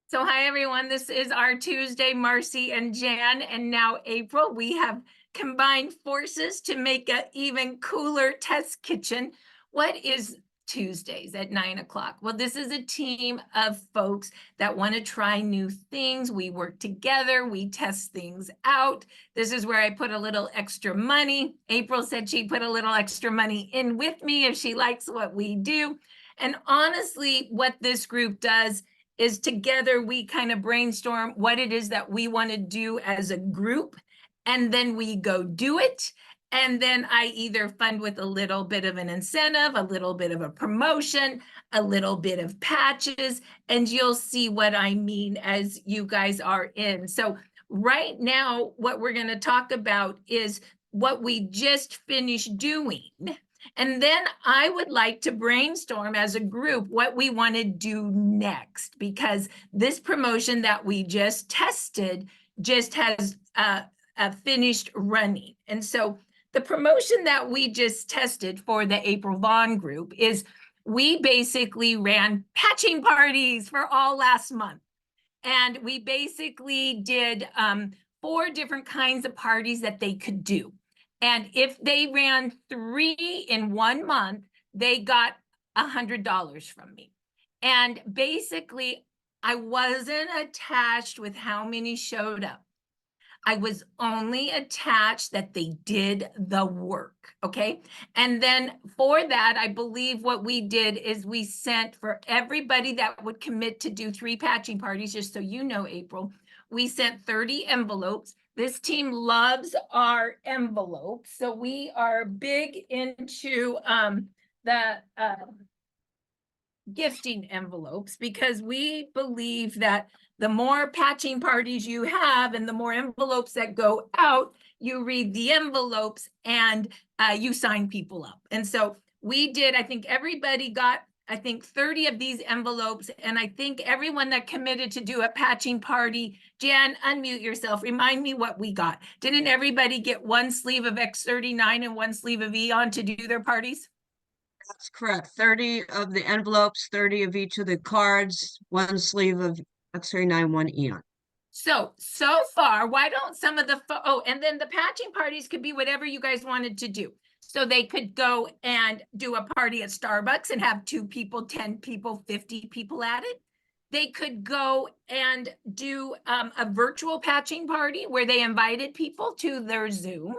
So hi everyone, this is our Tuesday, Marcy and Jan, and now April. We have combined forces to make an even cooler test kitchen. What is Tuesdays at 9 o'clock? Well, this is a team of folks that want to try new things. We work together, we test things out. This is where I put a little extra money. April said she put a little extra money in with me if she likes what we do. And honestly, what this group does is together we kind of brainstorm what it is that we want to do as a group, and then we go do it. And then I either fund with a little bit of an incentive, a little bit of a promotion, a little bit of patches, and you'll see what I mean as you guys are in. So right now, what we're going to talk about is what we just finished doing. And then I would like to brainstorm as a group what we want to do next, because this promotion that we just tested just has finished running. And so the promotion that we just tested for the April Vaughn group is we basically ran patching parties for all last month. And we basically did 4 different kinds of parties that they could do. And if they ran 3 in 1 month, they got $100 from me. And basically, I wasn't attached with how many showed up. I was only attached that they did the work, okay? And then for that, I believe what we did is we sent for everybody that would commit to do 3 patching parties, just so you know, April, we sent 30 envelopes. This team loves our envelopes, so we are big into the gifting envelopes, because we believe that the more patching parties you have and the more envelopes that go out, you read the envelopes and you sign people up. And so we did, I think everybody got, 30 of these envelopes. And I think everyone that committed to do a patching party, Jan, unmute yourself. Remind me what we got. Didn't everybody get 1 sleeve of X39 and 1 sleeve of Eon to do their parties? That's correct. 30 of the envelopes, 30 of each of the cards, 1 sleeve of X39, 1 Eon. So far, why don't some of the, oh, and then the patching parties could be whatever you guys wanted to do. So they could go and do a party at Starbucks and have 2 people, 10 people, 50 people at it. They could go and do a virtual patching party where they invited people to their Zoom.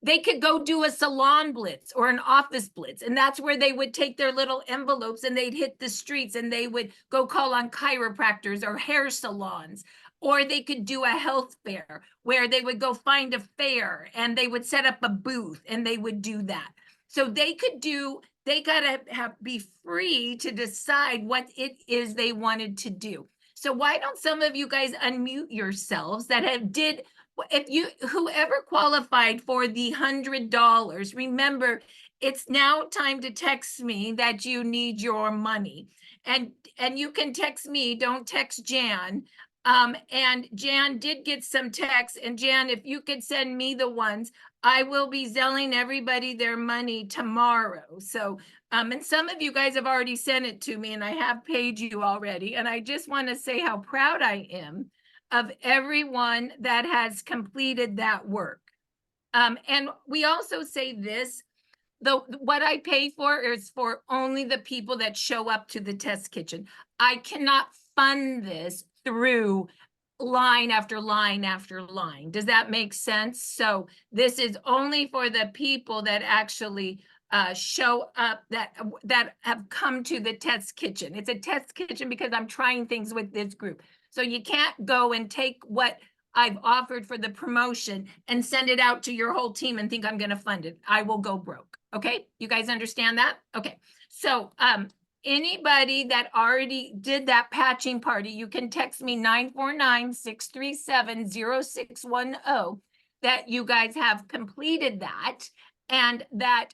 They could go do a salon blitz or an office blitz, and that's where they would take their little envelopes and they'd hit the streets and they would go call on chiropractors or hair salons. Or they could do a health fair where they would go find a fair and they would set up a booth and they would do that. So they could do, they gotta be free to decide what it is they wanted to do. So why don't some of you guys unmute yourselves that have did, if you, whoever qualified for the $100, remember, it's now time to text me that you need your money. And you can text me, don't text Jan. And Jan did get some texts, and Jan, if you could send me the ones, I will be Zelling everybody their money tomorrow. So, and some of you guys have already sent it to me, and I have paid you already. And I just want to say how proud I am of everyone that has completed that work. And we also say this, what I pay for is for only the people that show up to the test kitchen. I cannot fund this through line after line after line. Does that make sense? So this is only for the people that actually show up, that have come to the test kitchen. It's a test kitchen because I'm trying things with this group. So you can't go and take what I've offered for the promotion and send it out to your whole team and think I'm going to fund it. I will go broke. Okay, you guys understand that? Okay, so anybody that already did that patching party, you can text me 949-637-0610 that you guys have completed that, and that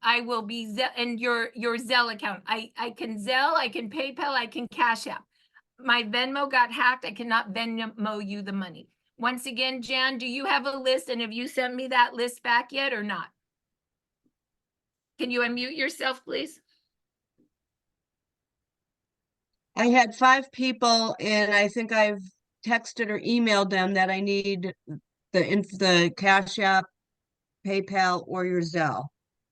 I will be in your Zelle account. I can Zelle, I can PayPal, I can Cash App. My Venmo got hacked. I cannot Venmo you the money. Once again, Jan, do you have a list, and have you sent me that list back yet or not? Can you unmute yourself, please? I had 5 people and I think I've texted or emailed them that I need the Cash App, PayPal, or your Zelle.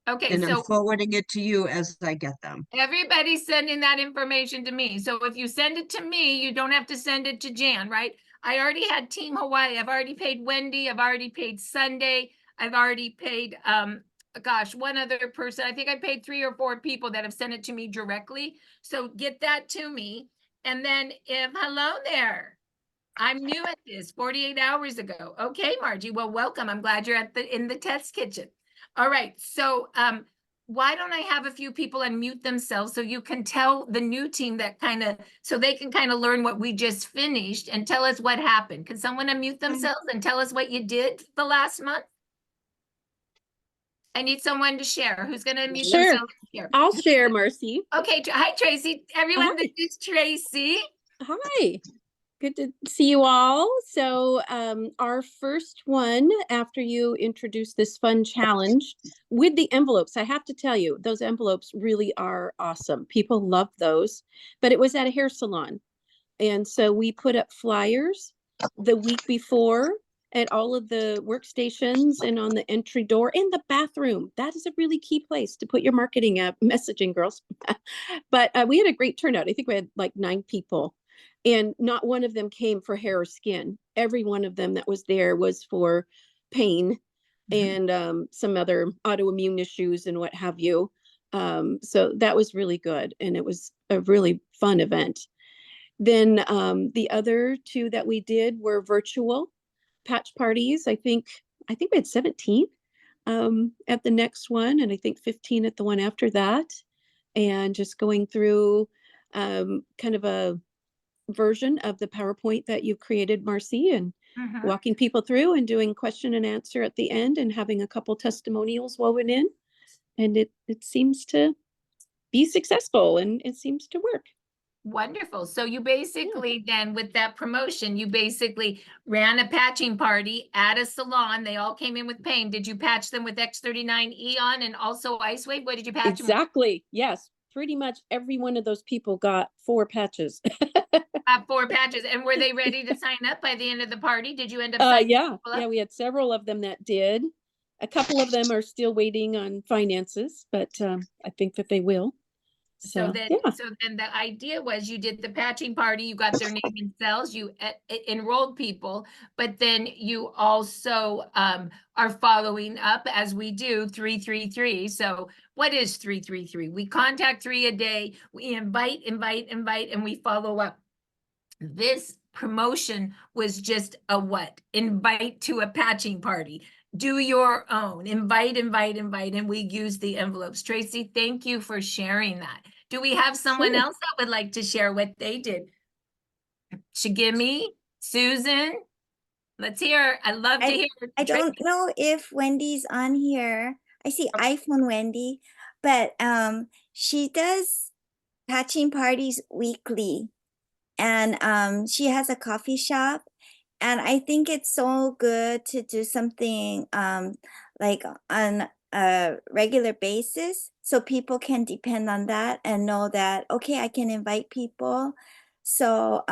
Okay, And I'm so forwarding it to you as I get them. everybody's sending that information to me. So if you send it to me, you don't have to send it to Jan, right? I already had Team Hawaii. I've already paid Wendy. I've already paid Sunday. I've already paid, gosh, one other person. I think I paid 3 or 4 people that have sent it to me directly. So get that to me. And then hello there. I'm new at this 48 hours ago. Okay, Margie. Well, welcome. I'm glad you're in the test kitchen. All right. So, why don't I have a few people unmute themselves so you can tell the new team that so they can kind of learn what we just finished and tell us what happened. Can someone unmute themselves and tell us what you did the last month? I need someone to share. Who's going to unmute Sure. themselves here? I'll share, Marcy. Okay. Hi, Tracy. Everyone, Hi. this is Tracy. Hi. Good to see you all. So our first one, after you introduced this fun challenge with the envelopes, I have to tell you, those envelopes really are awesome. People love those, but it was at a hair salon. And so we put up flyers the week before at all of the workstations and on the entry door in the bathroom. That is a really key place to put your marketing messaging, girls. But we had a great turnout. I think we had like 9 people. And not one of them came for hair or skin. Every one of them that was there was for pain and some other autoimmune issues and what have you. So that was really good. And it was a really fun event. Then the other 2 that we did were virtual patch parties. I think we had 17 at the next one, and I think 15 at the one after that. And just going through kind of a version of the PowerPoint that you've created, Marcy, and walking people through and doing question and answer at the end and having a couple testimonials woven in. And it seems to be successful and it seems to work. Wonderful. So you basically then with that promotion, you basically ran a patching party at a salon. They all came in with pain. Did you patch them with X39 Eon and also Ice Wave? What did you patch them with? Exactly. Yes. Pretty much every one of those people got 4 patches. 4 patches. And were they ready to sign up by the end of the party? Did you end up signing Yeah. people up? Yeah, we had several of them that did. A couple of them are still waiting on finances, but I think that they will. So So then, yeah. so then the idea was you did the patching party, you got their name and cells, you enrolled people, but then you also are following up as we do 333. So what is 333? We contact 3 a day, we invite, and we follow up. This promotion was just a what? Invite to a patching party. Do your own, invite, and we use the envelopes. Tracy, thank you for sharing that. Do we have someone Sure. else that would like to share what they did? Shigimi, Susan, let's hear. I love to hear. I don't know if Wendy's on here. I see iPhone Wendy, but she does patching parties weekly, and she has a coffee shop, and I think it's so good to do something like on a regular basis so people can depend on that and know that okay, I can invite people. So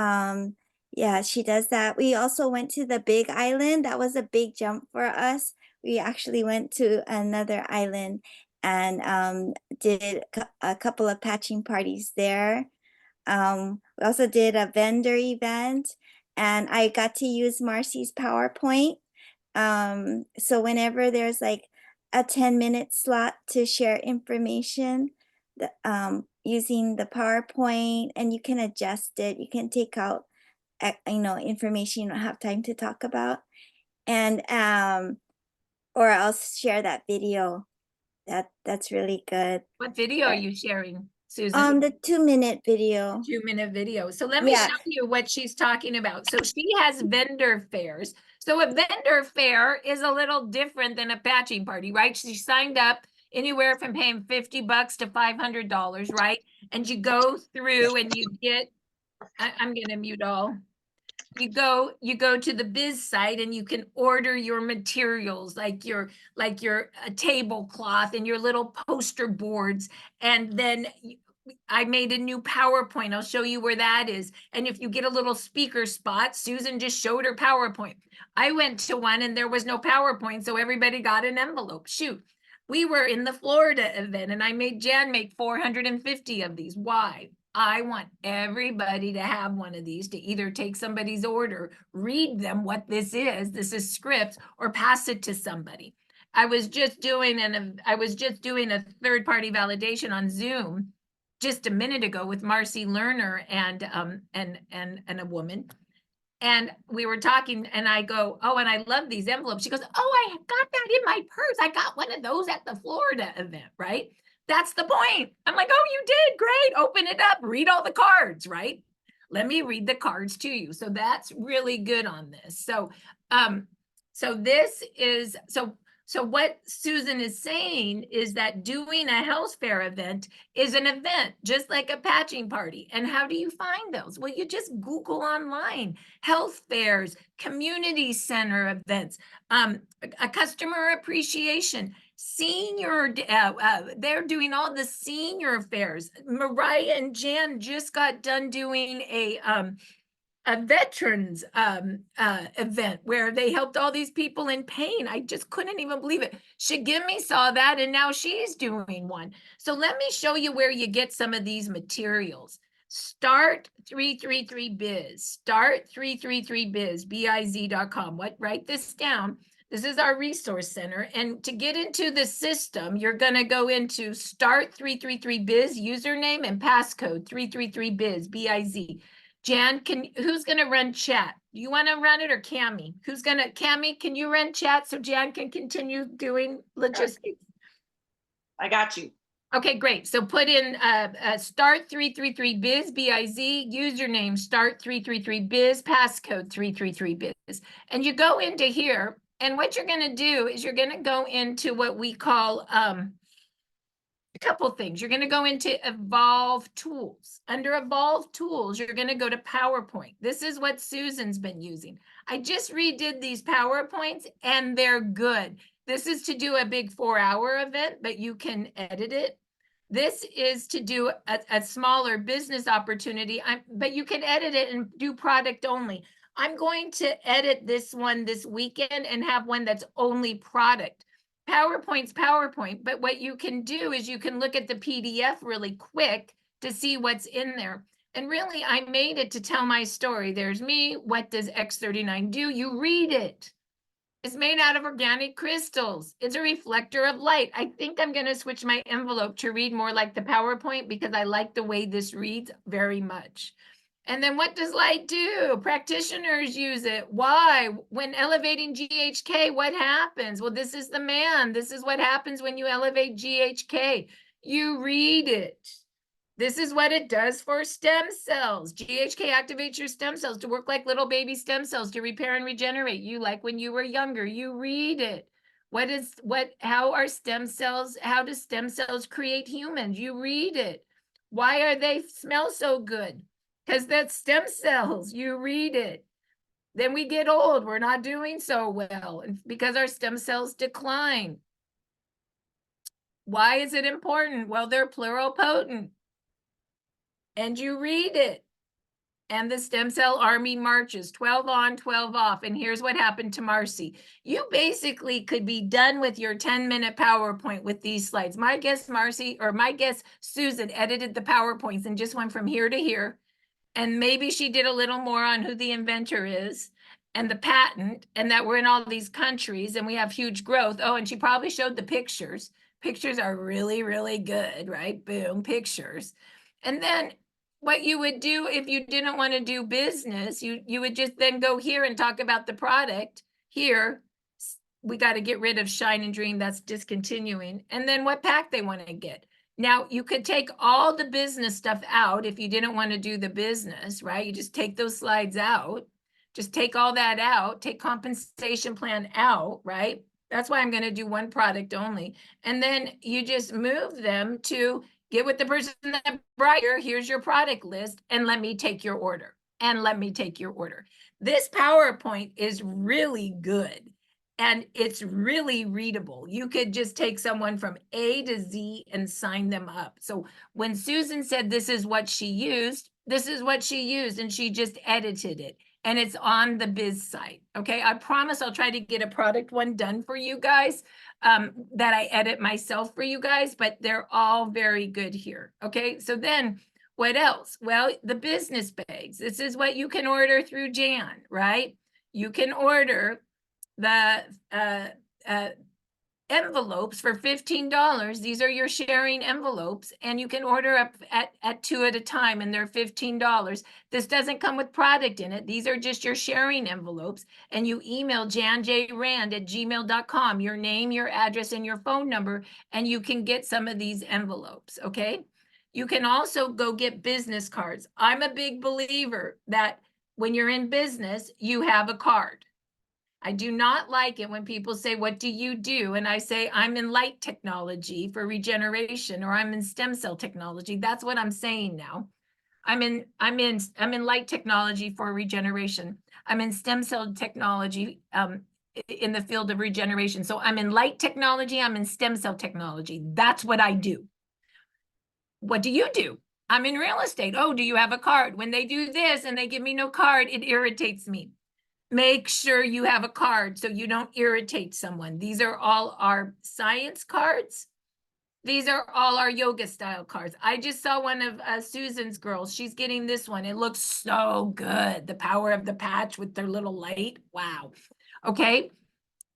yeah, she does that. We also went to the Big Island. That was a big jump for us. We actually went to another island and did a couple of patching parties there. We also did a vendor event and I got to use Marcy's PowerPoint. So whenever there's like a 10-minute slot to share information, using the PowerPoint, and you can adjust it. You can take out, information you don't have time to talk about. And, or I'll share that video. That's really good. What video are you sharing, Susan? The 2-minute video. 2-minute video. So let me show you what she's talking about. So she has vendor fairs. So a vendor fair is a little different than a patching party, right? She signed up anywhere from paying $50 to $500, right? And you go through and you get, I'm gonna mute all. You go to the biz site and you can order your materials like your tablecloth and your little poster boards, and then I made a new PowerPoint. I'll show you where that is. And if you get a little speaker spot, Susan just showed her PowerPoint. I went to one and there was no PowerPoint, so everybody got an envelope. Shoot. We were in the Florida event and I made Jan make 450 of these. Why? I want everybody to have one of these to either take somebody's order, read them what this is scripts, or pass it to somebody. I was just doing a third-party validation on Zoom just a minute ago with Marcy Lerner and a woman. And we were talking and I go, oh, and I love these envelopes. She goes, oh, I got that in my purse. I got one of those at the Florida event, right? That's the point. I'm like, oh, you did great. Open it up, read all the cards, right? Let me read the cards to you. So that's really good on this. So, so what Susan is saying is that doing a health fair event is an event, just like a patching party. And how do you find those? Well, you just Google online, health fairs, community center events, a customer appreciation, senior, they're doing all the senior fairs. Mariah and Jan just got done doing a veterans event where they helped all these people in pain. I just couldn't even believe it. Shigemi saw that and now she's doing one. So let me show you where you get some of these materials. Start 333 Biz, start333biz, biz.com. Write this down. This is our resource center. And to get into the system, you're going to go into start333biz, username and passcode 333biz, biz. Jan, who's going to run chat? Do you want to run it or Cami? Cami, can you run chat so Jan can continue doing logistics? I got you. Okay, great. So put in start333biz, biz, username start333biz, passcode 333biz. And you go into here. And what you're going to do is you're going to go into what we call a couple things. You're going to go into Evolve Tools. Under Evolve Tools, you're going to go to PowerPoint. This is what Susan's been using. I just redid these PowerPoints and they're good. This is to do a big 4-hour event, but you can edit it. This is to do a smaller business opportunity, but you can edit it and do product only. I'm going to edit this one this weekend and have one that's only product. PowerPoint's PowerPoint, but what you can do is you can look at the PDF really quick to see what's in there. And really, I made it to tell my story. There's me. What does X39 do? You read it. It's made out of organic crystals. It's a reflector of light. I think I'm going to switch my envelope to read more like the PowerPoint because I like the way this reads very much. And then what does light do? Practitioners use it. Why? When elevating GHK, what happens? Well, this is the man. This is what happens when you elevate GHK. You read it. This is what it does for stem cells. GHK activates your stem cells to work like little baby stem cells to repair and regenerate you like when you were younger. You read it. How do stem cells create humans? You read it. Why are they smell so good? Because that's stem cells, you read it. Then we get old, we're not doing so well because our stem cells decline. Why is it important? Well, they're pluripotent. And you read it. And the stem cell army marches 12 on, 12 off. And here's what happened to Marcy. You basically could be done with your 10-minute PowerPoint with these slides. My guess Susan edited the PowerPoints and just went from here to here. And maybe she did a little more on who the inventor is and the patent and that we're in all these countries and we have huge growth. Oh, and she probably showed the pictures. Pictures are really, really good, right? Boom, pictures. And then what you would do if you didn't want to do business, you would just then go here and talk about the product. Here, we got to get rid of Shine and Dream. That's discontinuing. And then what pack they want to get. Now, you could take all the business stuff out if you didn't want to do the business, right? You just take those slides out. Just take all that out. Take compensation plan out, right? That's why I'm going to do one product only. And then you just move them to get with the person that brought you. Here's your product list and let me take your order. And let me take your order. This PowerPoint is really good. And it's really readable. You could just take someone from A to Z and sign them up. So when Susan said this is what she used, this is what she used, and she just edited it. And it's on the Biz site. Okay, I promise I'll try to get a product one done for you guys that I edit myself for you guys, but they're all very good here. Okay, so then what else? Well, the business bags. This is what you can order through Jan, right? You can order the envelopes for $15. These are your sharing envelopes, and you can order up at 2 at a time, and they're $15. This doesn't come with product in it. These are just your sharing envelopes, and you email janjrand@gmail.com, your name, your address, and your phone number, and you can get some of these envelopes, okay? You can also go get business cards. I'm a big believer that when you're in business, you have a card. I do not like it when people say, what do you do? And I say, I'm in light technology for regeneration, or I'm in stem cell technology. That's what I'm saying now. I'm in light technology for regeneration. I'm in stem cell technology in the field of regeneration. So I'm in light technology, I'm in stem cell technology. That's what I do. What do you do? I'm in real estate. Oh, do you have a card? When they do this and they give me no card, it irritates me. Make sure you have a card so you don't irritate someone. These are all our science cards. These are all our yoga style cards. I just saw one of Susan's girls. She's getting this one. It looks so good. The power of the patch with their little light. Wow. Okay.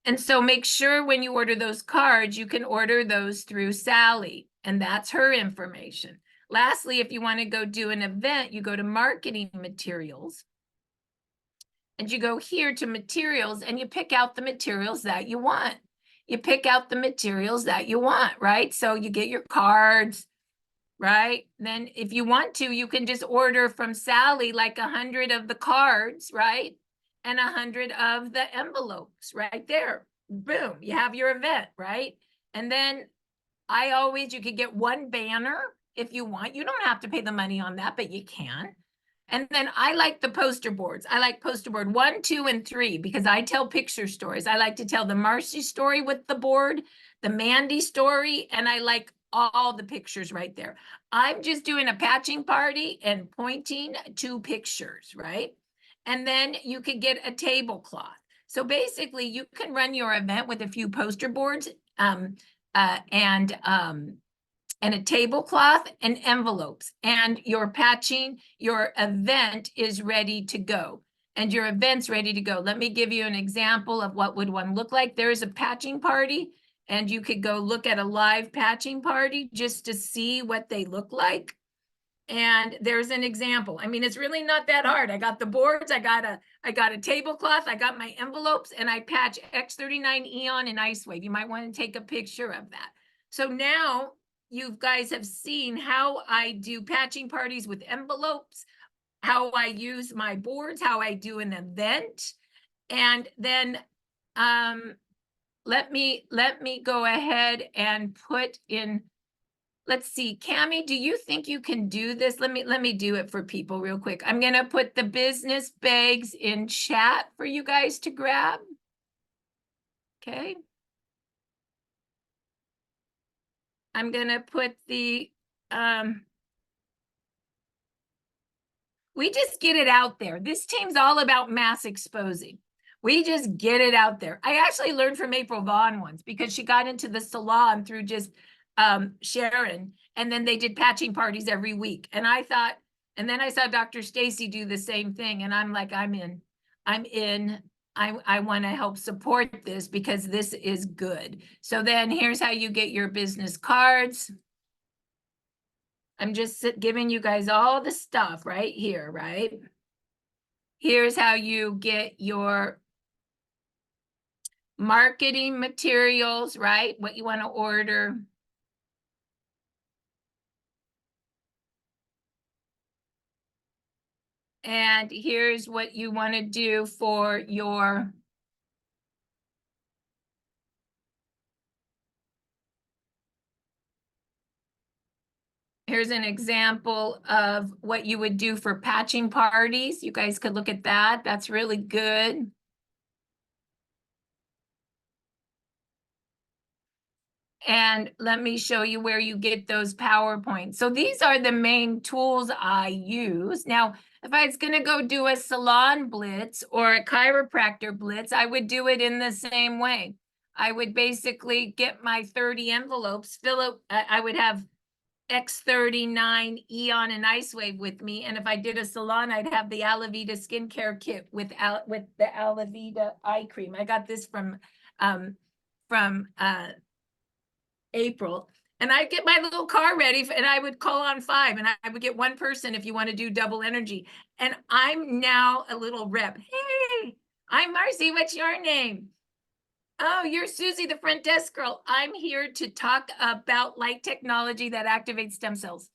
And so make sure when you order those cards, you can order those through Sally, and that's her information. Lastly, if you want to go do an event, you go to marketing materials. And you go here to materials and you pick out the materials that you want. You pick out the materials that you want, right? So you get your cards, right? Then if you want to, you can just order from Sally like 100 of the cards, right? And 100 of the envelopes right there. Boom, you have your event, right? And then you could get one banner if you want. You don't have to pay the money on that, but you can. And then I like the poster boards. I like poster board 1, 2, and 3 because I tell picture stories. I like to tell the Marcy story with the board, the Mandy story, and I like all the pictures right there. I'm just doing a patching party and pointing to pictures, right? And then you could get a tablecloth. So basically you can run your event with a few poster boards and a tablecloth and envelopes, and your patching, your event is ready to go. And your event's ready to go. Let me give you an example of what would one look like. There's a patching party, and you could go look at a live patching party just to see what they look like. And there's an example. I mean, it's really not that hard. I got the boards, I got a tablecloth, I got my envelopes, and I patch X39 Eon and IceWave. You might want to take a picture of that. So now you guys have seen how I do patching parties with envelopes, how I use my boards, how I do an event. And then let me go ahead and put in, let's see, Cami, do you think you can do this? Let me do it for people real quick. I'm gonna put the business bags in chat for you guys to grab. Okay. I'm gonna put the, we just get it out there. This team's all about mass exposing. We just get it out there. I actually learned from April Vaughn once because she got into the salon through just Sharon, and then they did patching parties every week. And I thought, and then I saw Dr. Stacy do the same thing, and I'm like, I'm in. I want to help support this because this is good. So then here's how you get your business cards. I'm just giving you guys all the stuff right here, right? Here's how you get your marketing materials, right? What you want to order. And here's what you want to do for your here's an example of what you would do for patching parties. You guys could look at that. That's really good. And let me show you where you get those PowerPoints. So these are the main tools I use. Now, if I was gonna go do a salon blitz or a chiropractor blitz, I would do it in the same way. I would basically get my 30 envelopes, fill it, I would have X39 Eon and Ice Wave with me. And if I did a salon, I'd have the Alavita skincare kit with the Alavita eye cream. I got this from April. And I'd get my little car ready and I would call on 5 and I would get one person if you want to do double energy. And I'm now a little rep. Hey, I'm Marcy. What's your name? Oh, you're Susie, the front desk girl. I'm here to talk about light technology that activates stem cells.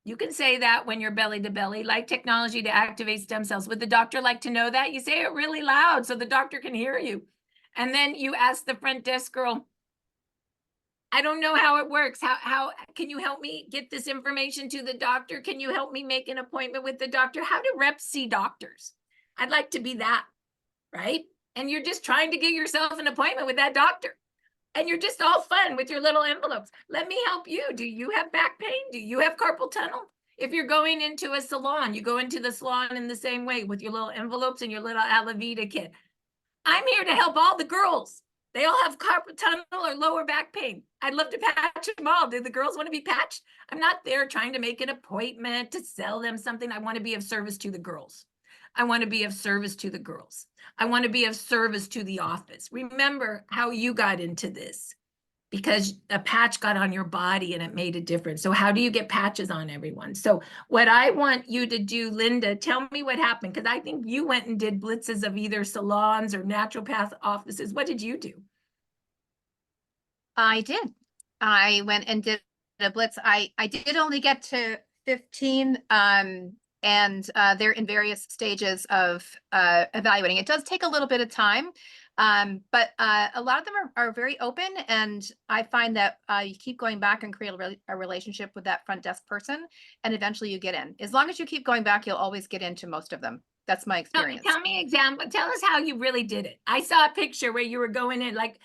You can say that when you're belly to belly, light technology to activate stem cells. Would the doctor like to know that? You say it really loud so the doctor can hear you. And then you ask the front desk girl, I don't know how it works. How can you help me get this information to the doctor? Can you help me make an appointment with the doctor? How do reps see doctors? I'd like to be that, right? And you're just trying to get yourself an appointment with that doctor. And you're just all fun with your little envelopes. Let me help you. Do you have back pain? Do you have carpal tunnel? If you're going into a salon, you go into the salon in the same way with your little envelopes and your little Alavita kit. I'm here to help all the girls. They all have carpal tunnel or lower back pain. I'd love to patch them all. Do the girls want to be patched? I'm not there trying to make an appointment to sell them something. I want to be of service to the girls. I want to be of service to the girls. I want to be of service to the office. Remember how you got into this because a patch got on your body and it made a difference. So how do you get patches on everyone? So what I want you to do, Linda, tell me what happened, because I think you went and did blitzes of either salons or naturopath offices. What did you do? I did. I went and did a blitz. I did only get to 15, and they're in various stages of evaluating. It does take a little bit of time, but a lot of them are very open, and I find that you keep going back and create a relationship with that front desk person, and eventually you get in. As long as you keep going back, you'll always get into most of them. That's my experience. Tell me example. Tell us how you really did it. I saw a picture where you were going in, like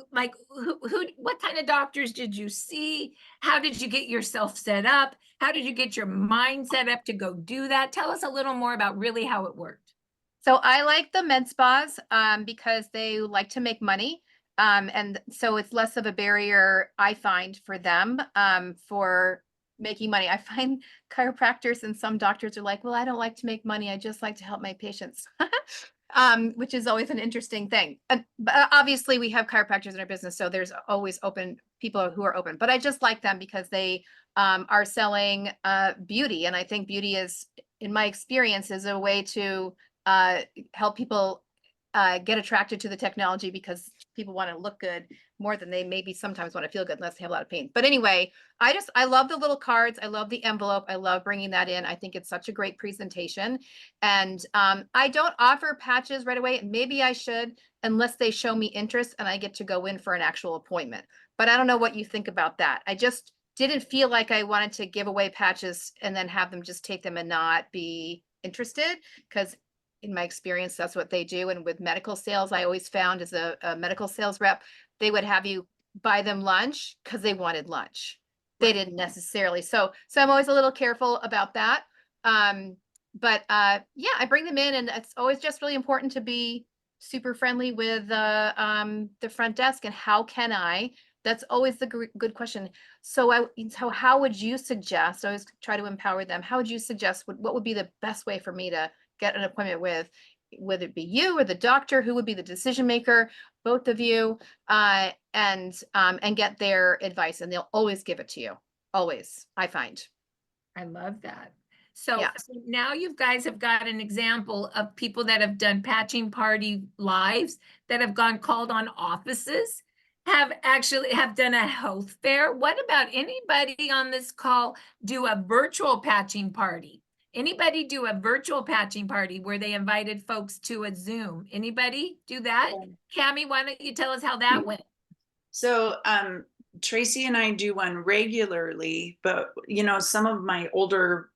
what kind of doctors did you see? How did you get yourself set up? How did you get your mind set up to go do that? Tell us a little more about really how it worked. So I like the med spas because they like to make money. And so it's less of a barrier, I find, for them for making money. I find chiropractors and some doctors are like, well, I don't like to make money. I just like to help my patients, which is always an interesting thing. But obviously we have chiropractors in our business, so there's always open people who are open, but I just like them because they are selling beauty. And I think beauty is, in my experience, is a way to help people get attracted to the technology because people want to look good more than they maybe sometimes want to feel good unless they have a lot of pain. But anyway, I love the little cards. I love the envelope. I love bringing that in. I think it's such a great presentation. And I don't offer patches right away. Maybe I should, unless they show me interest and I get to go in for an actual appointment. But I don't know what you think about that. I just didn't feel like I wanted to give away patches and then have them just take them and not be interested, because in my experience, that's what they do. And with medical sales, I always found as a medical sales rep, they would have you buy them lunch because they wanted lunch. They didn't necessarily. So I'm always a little careful about that. But yeah, I bring them in, and it's always just really important to be super friendly with the front desk. And how can I? That's always the good question. So how would you suggest? I always try to empower them. How would you suggest? What would be the best way for me to get an appointment with, whether it be you or the doctor? Who would be the decision maker? Both of you, and get their advice, and they'll always give it to you. Always, I find. I love that. So, Yeah. so now you guys have got an example of people that have done patching party lives, that have called on offices, have done a health fair. What about anybody on this call do a virtual patching party? Anybody do a virtual patching party where they invited folks to a Zoom? Anybody do that? Cammie, why don't you tell us how that went? So Tracy and I do one regularly, but some of my older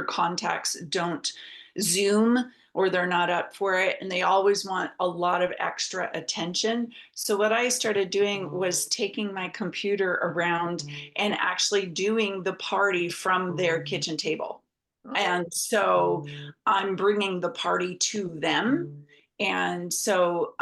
contacts don't Zoom or they're not up for it, and they always want a lot of extra attention. So what I started doing was taking my computer around and actually doing the party from their kitchen table. And so I'm bringing the party to them. And so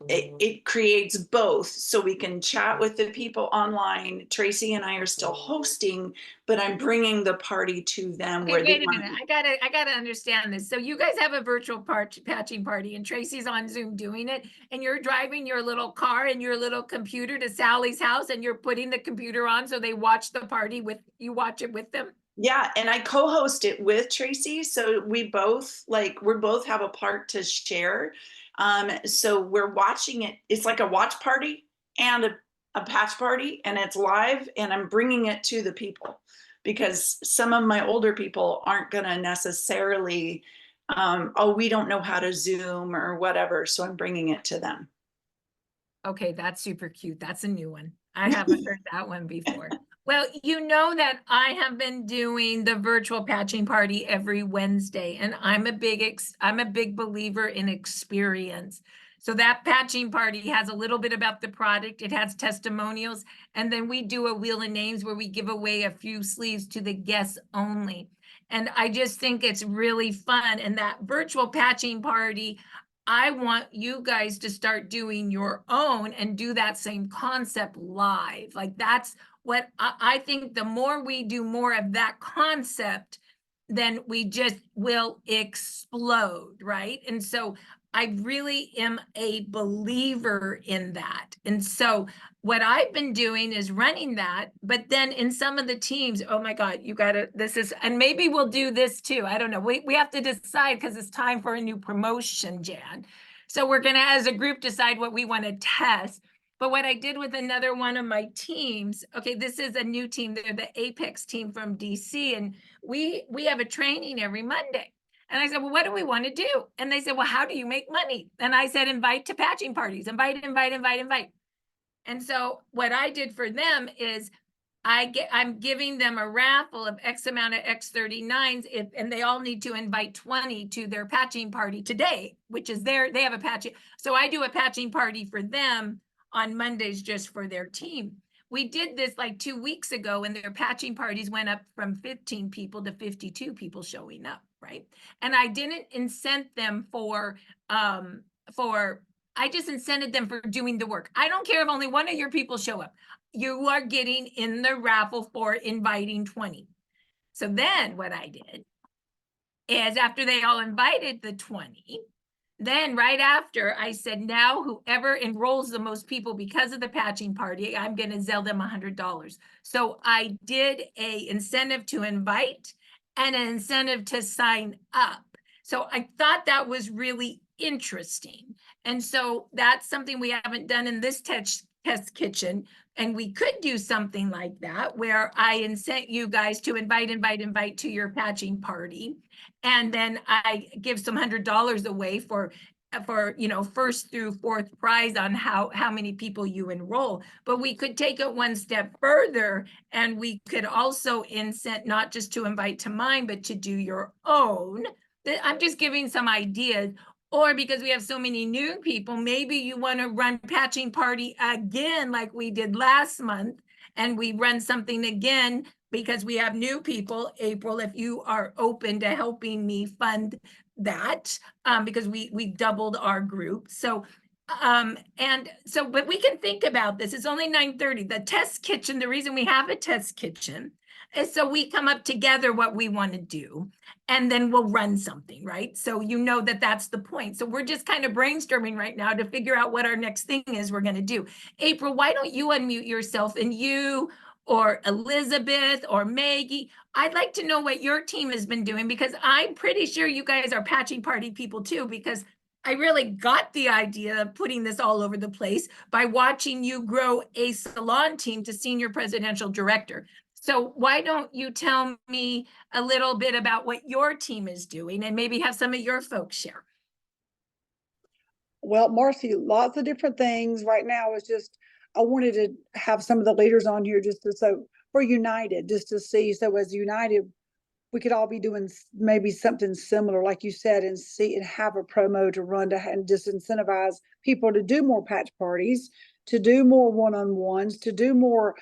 it creates both. So we can chat with the people online. Tracy and I are still hosting, but I'm bringing the party to them Okay, where they wait a want minute. I gotta understand this. So you guys have a virtual patching party and Tracy's on Zoom doing it, and you're driving your little car and your little computer to Sally's house and you're putting the computer on so they watch the party with you, watch it with them? Yeah, and I co-host it with Tracy, so we both have a part to share. So we're watching it. It's like a watch party and a patch party, and it's live, and I'm bringing it to the people because some of my older people aren't gonna necessarily, oh, we don't know how to Zoom or whatever, so I'm bringing it to them. Okay, that's super cute. That's a new one. I haven't heard that one before. Well, you know that I have been doing the virtual patching party every Wednesday, and I'm a big believer in experience. So that patching party has a little bit about the product. It has testimonials, and then we do a wheel of names where we give away a few sleeves to the guests only. And I just think it's really fun. And that virtual patching party, I want you guys to start doing your own and do that same concept live. Like that's what I think the more we do more of that concept, then we just will explode, right? And so I really am a believer in that. And so what I've been doing is running that, but then in some of the teams, oh my God, you gotta, this is, and maybe we'll do this too. I don't know. We have to decide because it's time for a new promotion, Jan. So we're gonna, as a group, decide what we want to test. But what I did with another one of my teams, okay, this is a new team. They're the Apex team from DC, and we have a training every Monday. And I said, well, what do we want to do? And they said, well, how do you make money? And I said, invite to patching parties, invite. And so what I did for them is I'm giving them a raffle of X amount of X39s, and they all need to invite 20 to their patching party today, which is they have a patching. So I do a patching party for them on Mondays just for their team. We did this like 2 weeks ago, and their patching parties went up from 15 people to 52 people showing up, right? And I didn't incent them I just incented them for doing the work. I don't care if only one of your people show up. You are getting in the raffle for inviting 20. So then what I did is after they all invited the 20, then right after I said, now whoever enrolls the most people because of the patching party, I'm going to sell them $100. So I did a incentive to invite and an incentive to sign up. So I thought that was really interesting. And so that's something we haven't done in this test kitchen. And we could do something like that where I incent you guys to invite to your patching party. And then I give some $100 away for first through fourth prize on how many people you enroll. But we could take it one step further, and we could also incent not just to invite to mine, but to do your own. I'm just giving some ideas. Or because we have so many new people, maybe you want to run patching party again like we did last month, and we run something again because we have new people. April, if you are open to helping me fund that, because we doubled our group. So but we can think about this. It's only 9:30. The test kitchen, the reason we have a test kitchen is so we come up together what we want to do, and then we'll run something, right? So you know that that's the point. So we're just kind of brainstorming right now to figure out what our next thing is we're going to do. April, why don't you unmute yourself, and you or Elizabeth or Maggie, I'd like to know what your team has been doing, because I'm pretty sure you guys are patching party people too, because I really got the idea of putting this all over the place by watching you grow a salon team to senior presidential director. So why don't you tell me a little bit about what your team is doing, and maybe have some of your folks share? Well, Marcy, lots of different things. Right now is just, I wanted to have some of the leaders on here just to, so we're united, just to see. So as United, we could all be doing maybe something similar, like you said, and see and have a promo to run to and just incentivize people to do more patch parties, to do more one-on-ones, to do more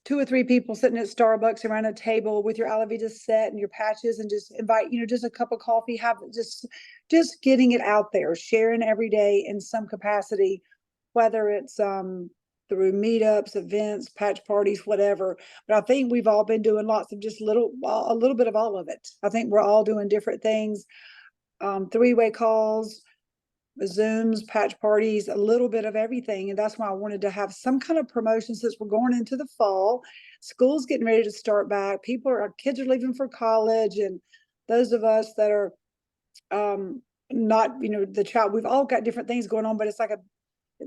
2 or 3 people sitting at Starbucks around a table with your Alavita set and your patches, and just invite, just a cup of coffee, have just getting it out there, sharing every day in some capacity, whether it's through meetups, events, patch parties, whatever. But I think we've all been doing lots of just a little bit of all of it. I think we're all doing different things, 3-way calls, Zooms, patch parties, a little bit of everything. And that's why I wanted to have some kind of promotion since we're going into the fall. School's getting ready to start back. Our kids are leaving for college. And those of us that are not, we've all got different things going on, but it's like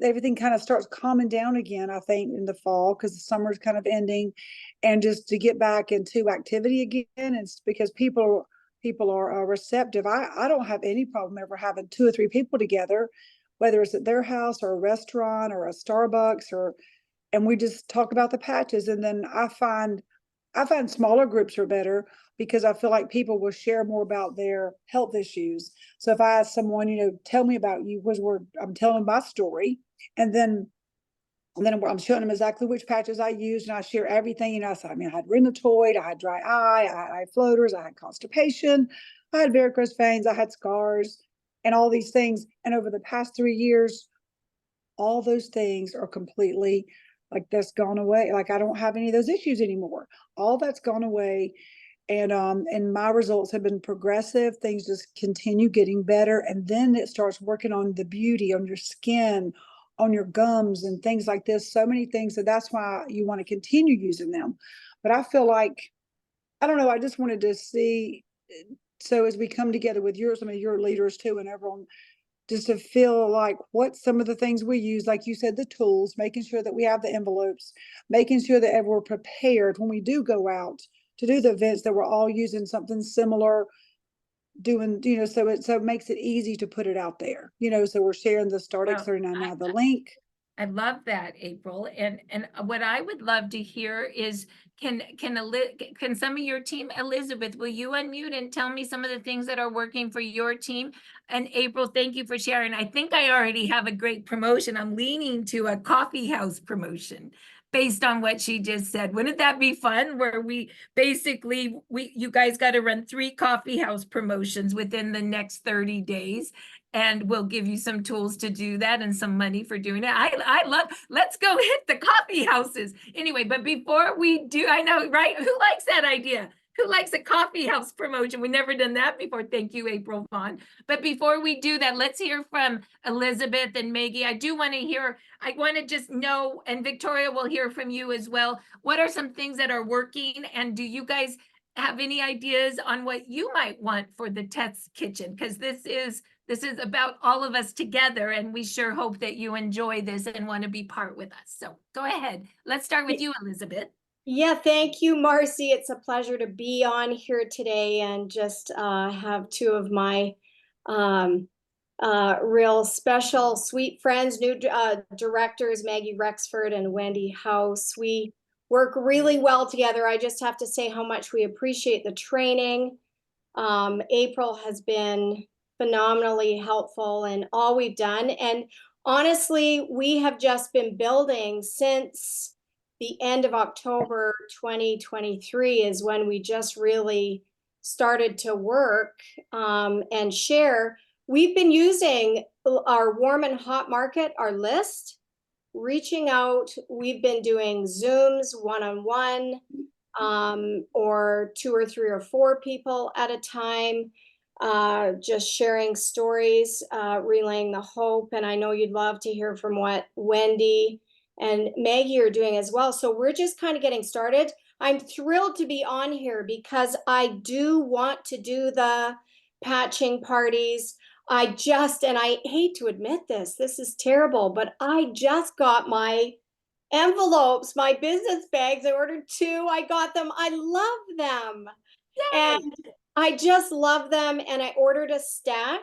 everything kind of starts calming down again, I think, in the fall, because the summer's kind of ending, and just to get back into activity again. And it's because people are receptive. I don't have any problem ever having 2 or 3 people together, whether it's at their house or a restaurant or a Starbucks, and we just talk about the patches. And then I find smaller groups are better, because I feel like people will share more about their health issues. So if I ask someone, tell me about you, I'm telling my story, and then I'm showing them exactly which patches I used, and I share everything. I said, I had rheumatoid, I had dry eye, I had eye floaters, I had constipation, I had varicose veins, I had scars, and all these things. And over the past 3 years, all those things are completely, like, that's gone away. Like, I don't have any of those issues anymore. All that's gone away. And my results have been progressive. Things just continue getting better. And then it starts working on the beauty, on your skin, on your gums, and things like this. So many things. So that's why you want to continue using them. But I feel like, I don't know, I just wanted to see, so as we come together with some of your leaders too, and everyone, just to feel like what some of the things we use, like you said, the tools, making sure that we have the envelopes, making sure that we're prepared when we do go out to do the events, that we're all using something similar, doing, so it makes it easy to put it out there, so we're sharing the StartX Well, 39 now, the link. I love that, April. And what I would love to hear is, can some of your team, Elizabeth, will you unmute and tell me some of the things that are working for your team? And April, thank you for sharing. I think I already have a great promotion. I'm leaning to a coffee house promotion based on what she just said. Wouldn't that be fun? Where you guys got to run 3 coffee house promotions within the next 30 days. And we'll give you some tools to do that and some money for doing it. I love, let's go hit the coffee houses. Anyway, but before we do, I know, right? Who likes that idea? Who likes a coffee house promotion? We've never done that before. Thank you, April Vaughn. But before we do that, let's hear from Elizabeth and Maggie. I want to just know, and Victoria will hear from you as well. What are some things that are working? And do you guys have any ideas on what you might want for the test kitchen? Because this is about all of us together, and we sure hope that you enjoy this and want to be part with us. So go ahead. Let's start with you, Elizabeth. Yeah, thank you, Marcy. It's a pleasure to be on here today and just have 2 of my real special, sweet friends, new directors, Maggie Rexford and Wendy House. We work really well together. I just have to say how much we appreciate the training. April has been phenomenally helpful in all we've done. And honestly, we have just been building since the end of October 2023 is when we just really started to work and share. We've been using our warm and hot market, our list, reaching out. We've been doing Zooms one-on-one, or 2 or 3 or 4 people at a time, just sharing stories, relaying the hope. And I know you'd love to hear from what Wendy and Maggie are doing as well. So we're just kind of getting started. I'm thrilled to be on here because I do want to do the patching parties. And I hate to admit this is terrible, but I just got my envelopes, my business bags. I ordered 2. I got them. I love them. Yay! And I just love them. And I ordered a stack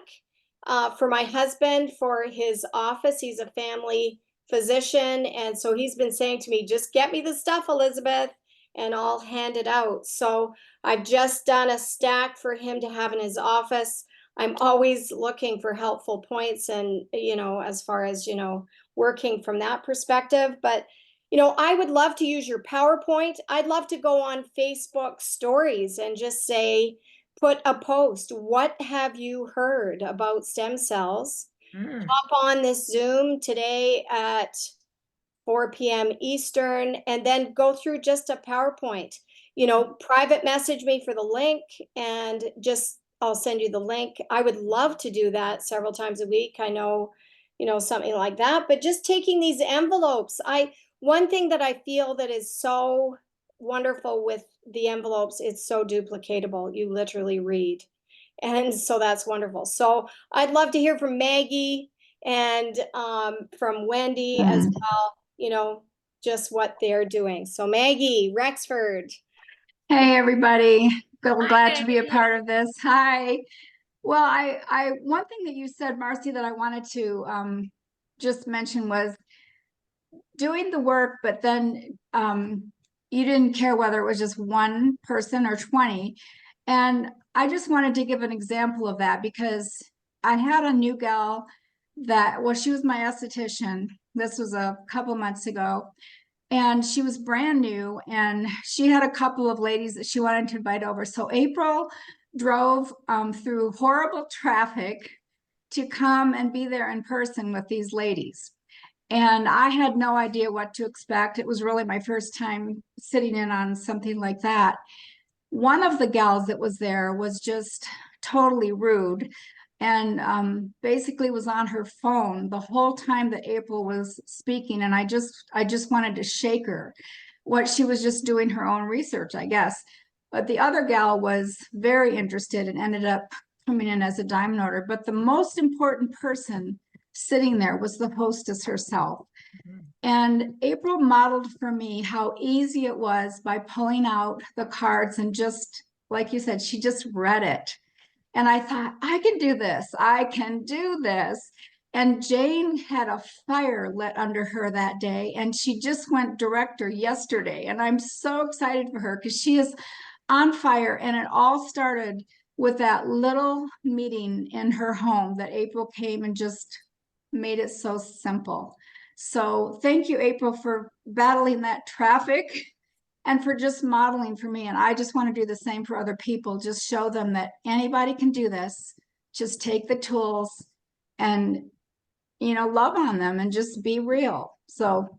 for my husband for his office. He's a family physician. And so he's been saying to me, just get me the stuff, Elizabeth. and I'll hand it out. So I've just done a stack for him to have in his office. I'm always looking for helpful points and, as far as, working from that perspective. But, I would love to use your PowerPoint. I'd love to go on Facebook stories and just say, put a post. What have you heard about stem cells? Hop on this Zoom today at 4 p.m. Eastern, and then go through just a PowerPoint. Private message me for the link, and I'll send you the link. I would love to do that several times a week. I know, something like that, but just taking these envelopes. One thing that I feel that is so wonderful with the envelopes, it's so duplicatable. You literally read. And so that's wonderful. So I'd love to hear from Maggie and from Wendy as well, just what they're doing. So Maggie, Rexford. Hey, everybody. Hi, Glad to be a Maggie. part of this. Hi. Well, one thing that you said, Marcy, that I wanted to just mention was doing the work, but then you didn't care whether it was just one person or 20. And I just wanted to give an example of that because I had a new gal she was my esthetician. This was a couple months ago. And she was brand new, and she had a couple of ladies that she wanted to invite over. So April drove through horrible traffic to come and be there in person with these ladies. And I had no idea what to expect. It was really my first time sitting in on something like that. One of the gals that was there was just totally rude and basically was on her phone the whole time that April was speaking. And I just wanted to shake her. What she was just doing her own research, I guess. But the other gal was very interested and ended up coming in as a diamond order. But the most important person sitting there was the hostess herself. And April modeled for me how easy it was by pulling out the cards and just, like you said, she just read it. And I thought, I can do this. I can do this. And Jane had a fire lit under her that day, and she just went director yesterday. And I'm so excited for her because she is on fire. And it all started with that little meeting in her home that April came and just made it so simple. So thank you, April, for battling that traffic and for just modeling for me. And I just want to do the same for other people. Just show them that anybody can do this. Just take the tools and, love on them and just be real. So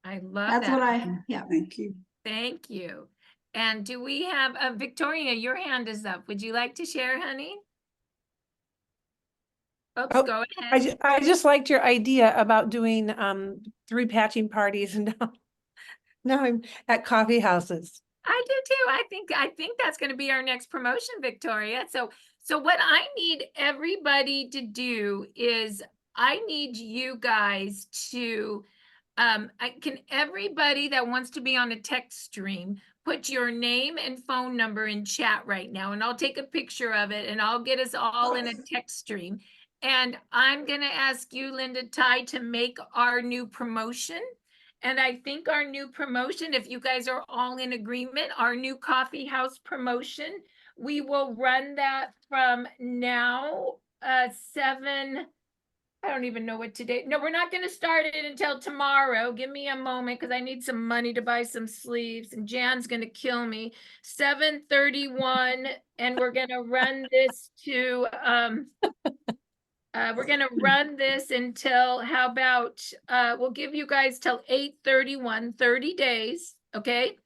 I love that's that. yeah. Thank you. Thank you. And do we have Victoria, your hand is up. Would you like to share, honey? Oops, Oh, go ahead. I just liked your idea about doing 3 patching parties, and now I'm at coffee houses. I do too. I think that's going to be our next promotion, Victoria. So what I need everybody to do is I need you guys to can everybody that wants to be on a text stream put your name and phone number in chat right now, and I'll take a picture of it and I'll get us all in a text stream. And I'm going to ask you, Linda Ty, to make our new promotion. And I think our new promotion, if you guys are all in agreement, our new coffee house promotion, we will run that from now, 7, I don't even know what today. No, we're not going to start it until tomorrow. Give me a moment because I need some money to buy some sleeves, and Jan's going to kill me. 7:31, and we're going to run this to, we're going to run this until, how about, we'll give you guys till 8:31, 30 days, okay?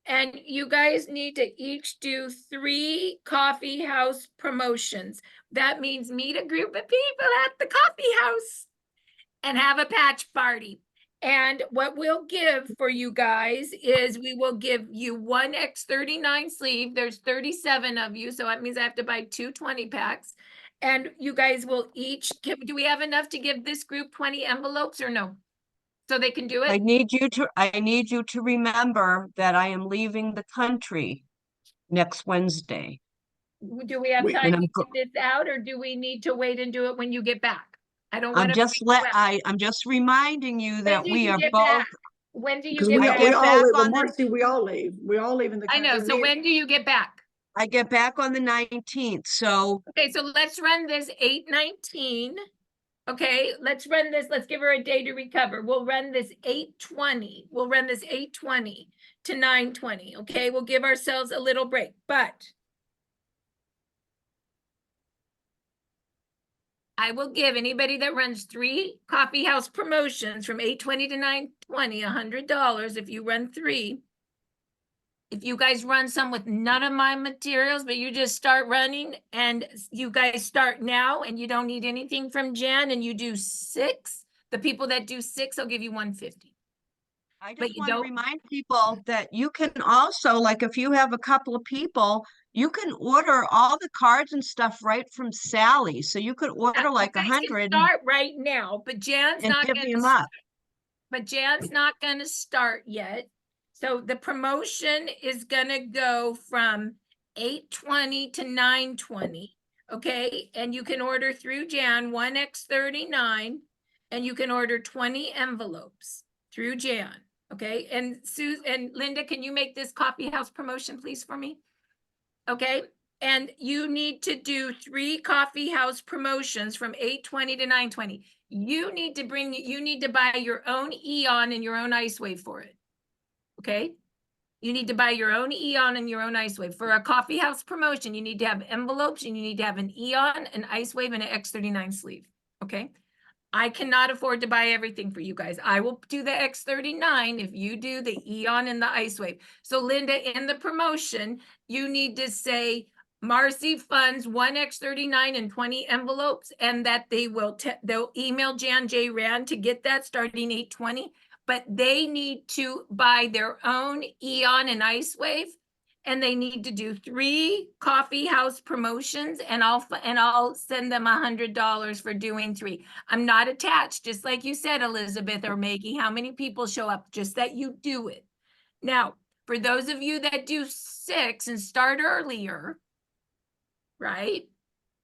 And you guys need to each do 3 coffee house promotions. That means meet a group of people at the coffee house and have a patch party. And what we'll give for you guys is we will give you 1 X39 sleeve. There's 37 of you, so that means I have to buy 2 20-packs. And you guys will each give, do we have enough to give this group 20 envelopes or no? So they can do it? I need you to remember that I am leaving the country next Wednesday. Do we have Wait, time and to I'm get this out, or do we need to wait and do it when you get back? I don't I'm want to. just reminding you that When do we you are get both back? when do you Because get we, back? get we all back live, well, on the- Marcy, we all leave. We all leave in the I know, country. so Me- when do you get back? I get back on the 19th, so Okay, so let's run this 8/19. Okay, let's run this, let's give her a day to recover. We'll run this 8/20. We'll run this 8/20 to 9/20. Okay, we'll give ourselves a little break, but I will give anybody that runs 3 coffee house promotions from 8/20 to 9/20, $100 if you run 3. If you guys run some with none of my materials, but you just start running and you guys start now and you don't need anything from Jan and you do 6, the people that do 6, I'll give you 150. I But just you want to don't- remind people that you can also, like, if you have a couple of people, you can order all the cards and stuff right from Sally. So you could Yeah, order you like guys can 100 Start right now, but Jan's and not give gonna them up. But Jan's not gonna start yet. So the promotion is gonna go from 8/20 to 9/20, okay? And you can order through Jan 1x39, and you can order 20 envelopes through Jan, okay? And Sue and Linda, can you make this coffee house promotion, please, for me? Okay, and you need to do 3 coffee house promotions from 8/20 to 9/20. You need to buy your own Eon and your own Ice Wave for it. Okay? You need to buy your own Eon and your own Ice Wave. For a coffee house promotion, you need to have envelopes and you need to have an Eon, an Ice Wave, and an X39 sleeve. Okay? I cannot afford to buy everything for you guys. I will do the X39 if you do the Eon and the Ice Wave. So Linda, in the promotion, you need to say Marcy funds 1x39 and 20 envelopes, and that they'll email Jan J. Rand to get that starting 8/20, but they need to buy their own Eon and Ice Wave, and they need to do 3 coffee house promotions, and I'll send them $100 for doing 3. I'm not attached, just like you said, Elizabeth or Maggie, how many people show up, just that you do it. Now, for those of you that do 6 and start earlier, right?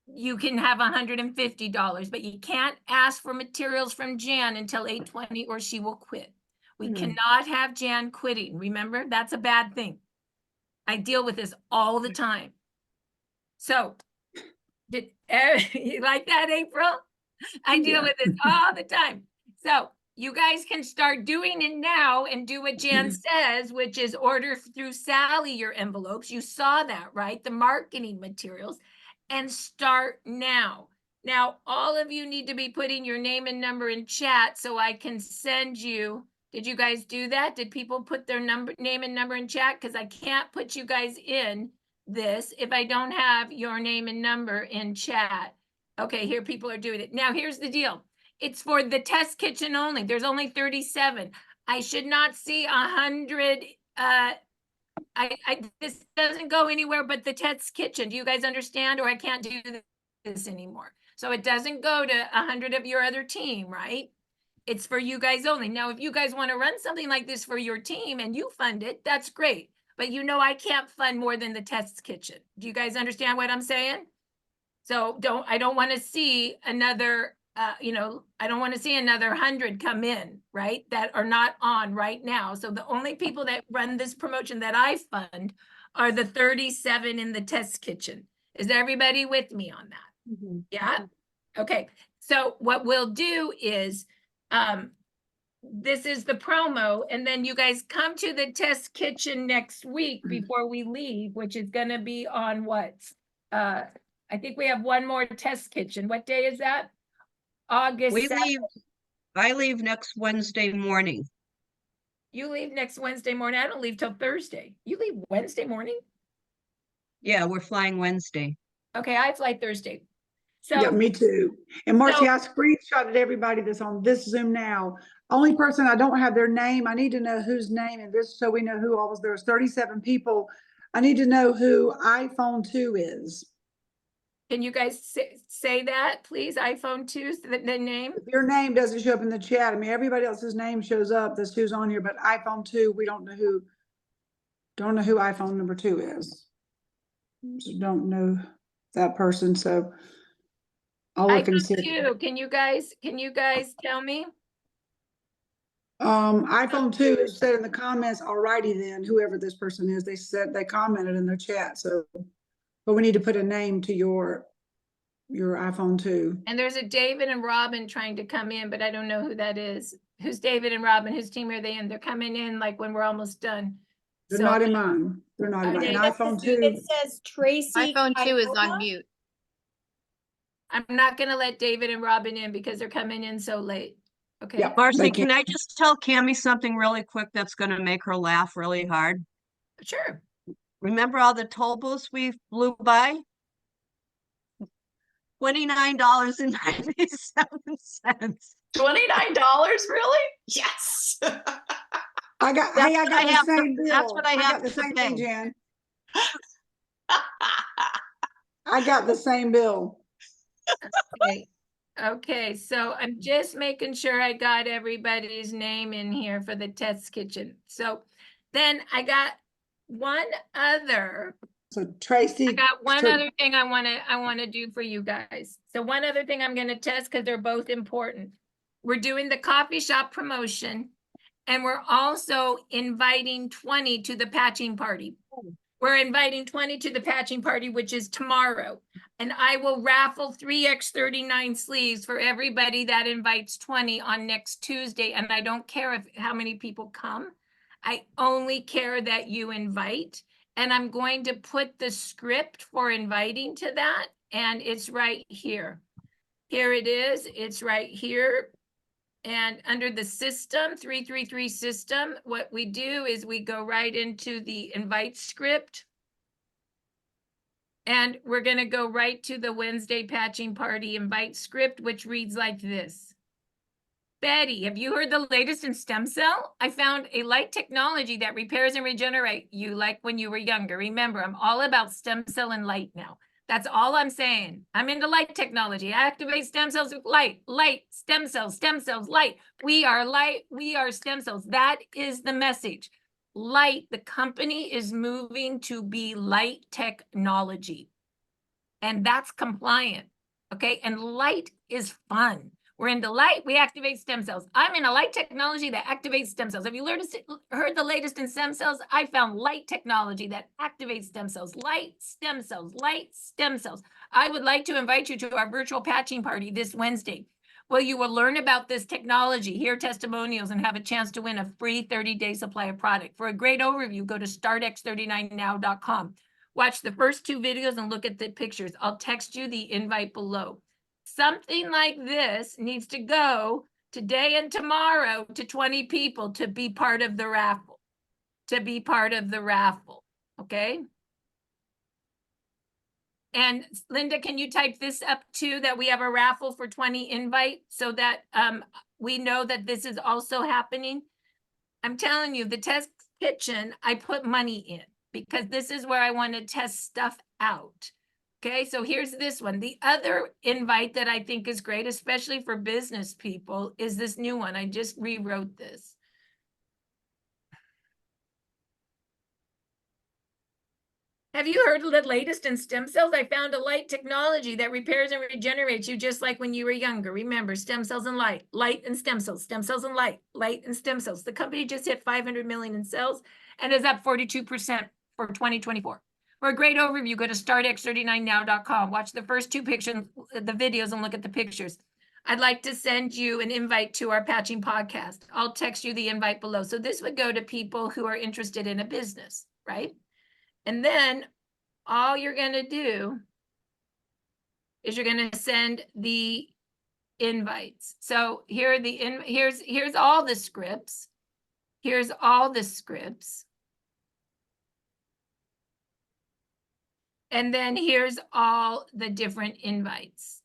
You can have $150, but you can't ask for materials from Jan until 8/20 or she will quit. We cannot have Jan quitting. Remember, that's a bad thing. I deal with this all the time. So, you like that, April? I deal with this all the time. So you guys can start doing it now and do what Jan says, which is order through Sally your envelopes. You saw that, right? The marketing materials, and start now. Now, all of you need to be putting your name and number in chat so I can send you. Did you guys do that? Did people put their name and number in chat? Because I can't put you guys in this if I don't have your name and number in chat. Okay, here people are doing it. Now, here's the deal. It's for the test kitchen only. There's only 37. I should not see 100. This doesn't go anywhere but the test kitchen. Do you guys understand? Or I can't do this anymore. So it doesn't go to 100 of your other team, right? It's for you guys only. Now, if you guys want to run something like this for your team and you fund it, that's great. But you know, I can't fund more than the test kitchen. Do you guys understand what I'm saying? So I don't want to see another, I don't want to see another 100 come in, right? That are not on right now. So the only people that run this promotion that I fund are the 37 in the test kitchen. Is everybody with me on that? Yeah? Okay. So what we'll do is, this is the promo, and then you guys come to the test kitchen next week before we leave, which is gonna be on what? I think we have one more test kitchen. What day is that? August We 7th. leave, I leave next Wednesday morning. You leave next Wednesday morning. I don't leave till Thursday. You leave Wednesday morning? Yeah, we're flying Wednesday. Okay, I fly Thursday. Yeah, So, me too. And Marcy, So- I screenshotted everybody that's on this Zoom now. Only person I don't have their name, I need to know whose name, and just so we know who all was, there's 37 people. I need to know who iPhone 2 is. can you guys say that, please? iPhone 2, the name? If your name doesn't show up in the chat, I mean, everybody else's name shows up, that's who's on here, but iPhone 2, we don't know who iPhone number 2 is. So don't know that person, so I'll look and see. iPhone 2, can you guys tell me? iPhone 2 said in the comments, alrighty then, whoever this person is, they said, they commented in their chat, so. But we need to put a name to your iPhone 2. And there's a David and Robin trying to come in, but I don't know who that is. Who's David and Robin? Whose team are they in? They're coming in like when we're almost done. They're So- not in mine. They're not in Are mine. And they- iPhone It 2, says Tracy. iPhone 2 is Kayoma. on mute. I'm not gonna let David and Robin in because they're coming in so late. Okay. Yeah. Marcy, They can I just tell Cammy something really quick that's gonna make her laugh really hard? Sure. Remember all the toll booths we flew by? $29.97. $29, really? Yes. hey, That's I what got I the have to- same bill. that's what I got have the to same thing, pay. Jan. I got the same bill. Okay. Okay, so I'm just making sure I got everybody's name in here for the test kitchen. So then I got one other. So Tracy. I got one Tra- other thing I wanna do for you guys. So one other thing I'm gonna test, because they're both important. We're doing the coffee shop promotion, and we're also inviting 20 to the patching party. We're inviting 20 to the patching party, which is tomorrow. And I will raffle 3x39 sleeves for everybody that invites 20 on next Tuesday. And I don't care how many people come. I only care that you invite. And I'm going to put the script for inviting to that, and it's right here. Here it is, it's right here. And under the system, 333 system, what we do is we go right into the invite script. And we're gonna go right to the Wednesday patching party invite script, which reads like this. Betty, have you heard the latest in stem cell? I found a light technology that repairs and regenerate you like when you were younger. Remember, I'm all about stem cell and light now. That's all I'm saying. I'm into light technology. Activate stem cells with light, stem cells, light. We are light, we are stem cells. That is the message. Light, the company is moving to be light technology. And that's compliant, okay? And light is fun. We're into light, we activate stem cells. I'm in a light technology that activates stem cells. Have you heard the latest in stem cells? I found light technology that activates stem cells. Light stem cells, light stem cells. I would like to invite you to our virtual patching party this Wednesday. Well, you will learn about this technology, hear testimonials, and have a chance to win a free 30-day supply of product. For a great overview, go to startx39now.com. Watch the first 2 videos and look at the pictures. I'll text you the invite below. Something like this needs to go today and tomorrow to 20 people to be part of the raffle. Okay? And Linda, can you type this up too, that we have a raffle for 20 invite so that we know that this is also happening? I'm telling you, the test kitchen, I put money in because this is where I want to test stuff out. Okay, so here's this one. The other invite that I think is great, especially for business people, is this new one. I just rewrote this. Have you heard of the latest in stem cells? I found a light technology that repairs and regenerates you just like when you were younger. Remember, stem cells and light and stem cells and light and stem cells. The company just hit 500 million in sales and is up 42% for 2024. For a great overview, go to startx39now.com. Watch the first 2 pictures, the videos, and look at the pictures. I'd like to send you an invite to our patching podcast. I'll text you the invite below. So this would go to people who are interested in a business, right? And then all you're going to do is you're going to send the invites. So here are here's all the scripts. Here's all the scripts. And then here's all the different invites.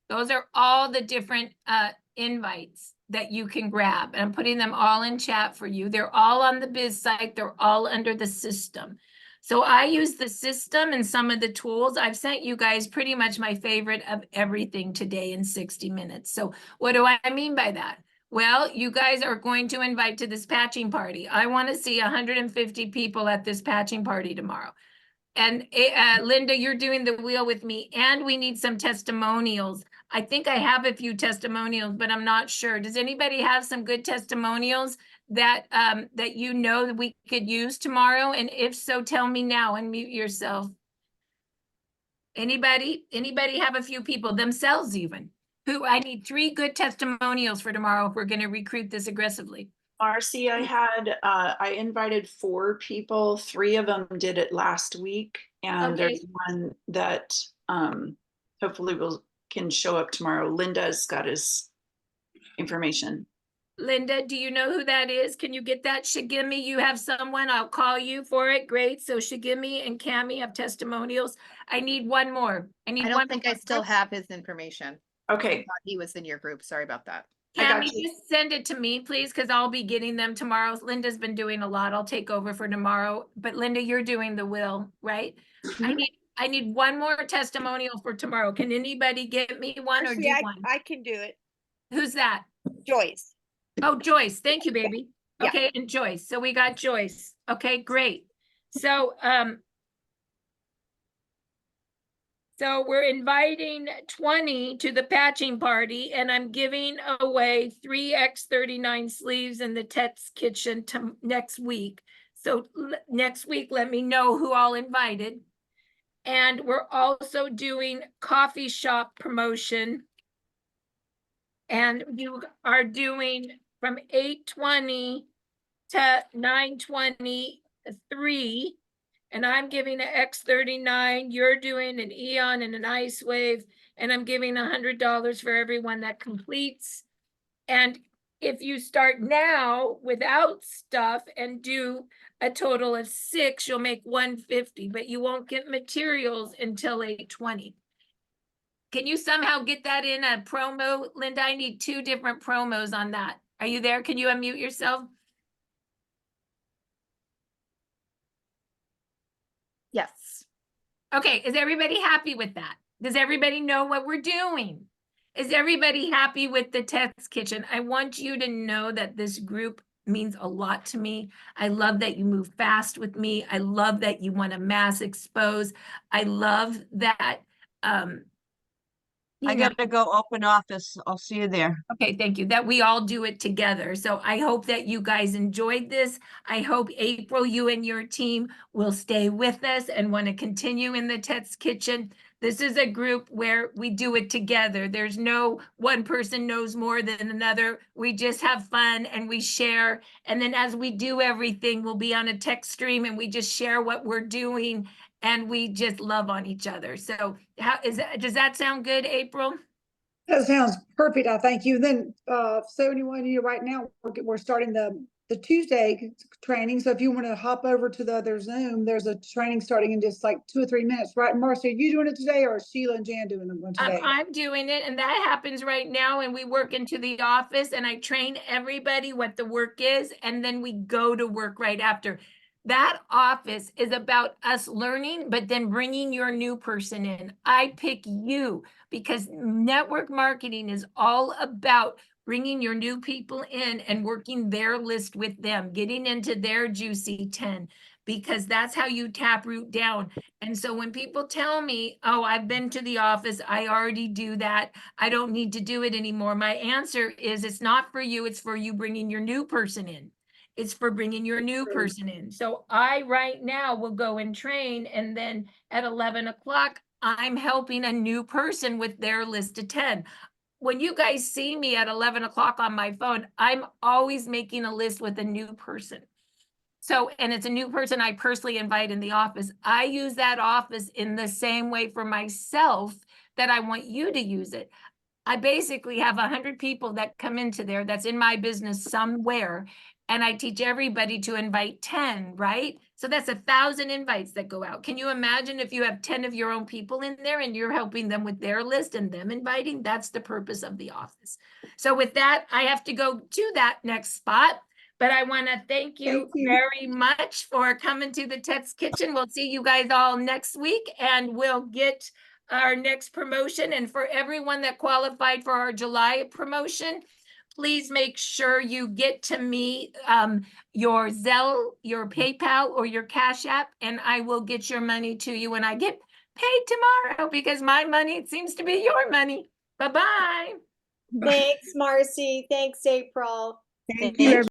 Those are all the different invites that you can grab. And I'm putting them all in chat for you. They're all on the biz site. They're all under the system. So I use the system and some of the tools. I've sent you guys pretty much my favorite of everything today in 60 minutes. So what do I mean by that? Well, you guys are going to invite to this patching party. I want to see 150 people at this patching party tomorrow. And Linda, you're doing the wheel with me, and we need some testimonials. I think I have a few testimonials, but I'm not sure. Does anybody have some good testimonials that that you know that we could use tomorrow? And if so, tell me now and mute yourself. Anybody have a few people themselves even who I need 3 good testimonials for tomorrow if we're going to recruit this aggressively. Marcy, I invited 4 people. 3 of them did it last week, and there's one that hopefully can show up tomorrow. Linda's got his information. Linda, do you know who that is? Can you get that? Shigemi, you have someone? I'll call you for it. Great. So Shigemi and Cami have testimonials. I need one more. I don't think I still have his information. Okay. I thought he was in your group. Sorry about that. I got Cami, you. just send it to me, please, because I'll be getting them tomorrow. Linda's been doing a lot. I'll take over for tomorrow. But Linda, you're doing the will, right? I need one more testimonial for tomorrow. Can anybody get me one or do one? I can do it. Who's that? Joyce. Oh, Joyce. Thank you, baby. Yeah. Okay, and Joyce. So we got Joyce. Okay, great. So so we're inviting 20 to the patching party, and I'm giving away 3 X39 sleeves in the Ted's Kitchen next week. So next week, let me know who all invited. And we're also doing coffee shop promotion. And you are doing from 8:20 to 9:23. And I'm giving an X39, you're doing an Eon and an Ice Wave, and I'm giving $100 for everyone that completes. And if you start now without stuff and do a total of 6, you'll make $150, but you won't get materials until 8:20. Can you somehow get that in a promo, Linda? I need 2 different promos on that. Are you there? Can you unmute yourself? Yes. Okay, is everybody happy with that? Does everybody know what we're doing? Is everybody happy with the Ted's Kitchen? I want you to know that this group means a lot to me. I love that you move fast with me. I love that you want to mass expose. I love that I gotta go open office. I'll see you there. Okay, thank you. That we all do it together. So I hope that you guys enjoyed this. I hope April, you and your team will stay with us and want to continue in the Ted's Kitchen. This is a group where we do it together. There's no one person knows more than another. We just have fun and we share. And then as we do everything, we'll be on a text stream and we just share what we're doing. And we just love on each other. So does that sound good, April? That sounds perfect. I thank you. Then, so anyone, right now, we're starting the Tuesday training. So if you want to hop over to the other Zoom, there's a training starting in just like 2 or 3 minutes, right? Marcy, are you doing it today, or is Sheila and Jan doing it today? I'm doing it, and that happens right now. And we work into the office, and I train everybody what the work is, and then we go to work right after. That office is about us learning, but then bringing your new person in. I pick you because network marketing is all about bringing your new people in and working their list with them, getting into their juicy 10, because that's how you taproot down. And so when people tell me, oh, I've been to the office, I already do that, I don't need to do it anymore, my answer is it's not for you, it's for you bringing your new person in. It's for bringing your new person in. So I right now will go and train, and then at 11 o'clock, I'm helping a new person with their list of 10. When you guys see me at 11 o'clock on my phone, I'm always making a list with a new person. So, and it's a new person I personally invite in the office. I use that office in the same way for myself that I want you to use it. I basically have 100 people that come into there that's in my business somewhere. And I teach everybody to invite 10, right? So that's 1,000 invites that go out. Can you imagine if you have 10 of your own people in there and you're helping them with their list and them inviting? That's the purpose of the office. So with that, I have to go to that next spot. But I want to thank you very much for coming to the Ted's Kitchen. We'll see you guys all next week, and we'll get our next promotion. And for everyone that qualified for our July promotion, please make sure you get to me your Zelle, your PayPal, or your Cash App, and I will get your money to you when I get paid tomorrow, because my money seems to be your money. Bye-bye. Thanks, Marcy. Thanks, April. Thank you, you,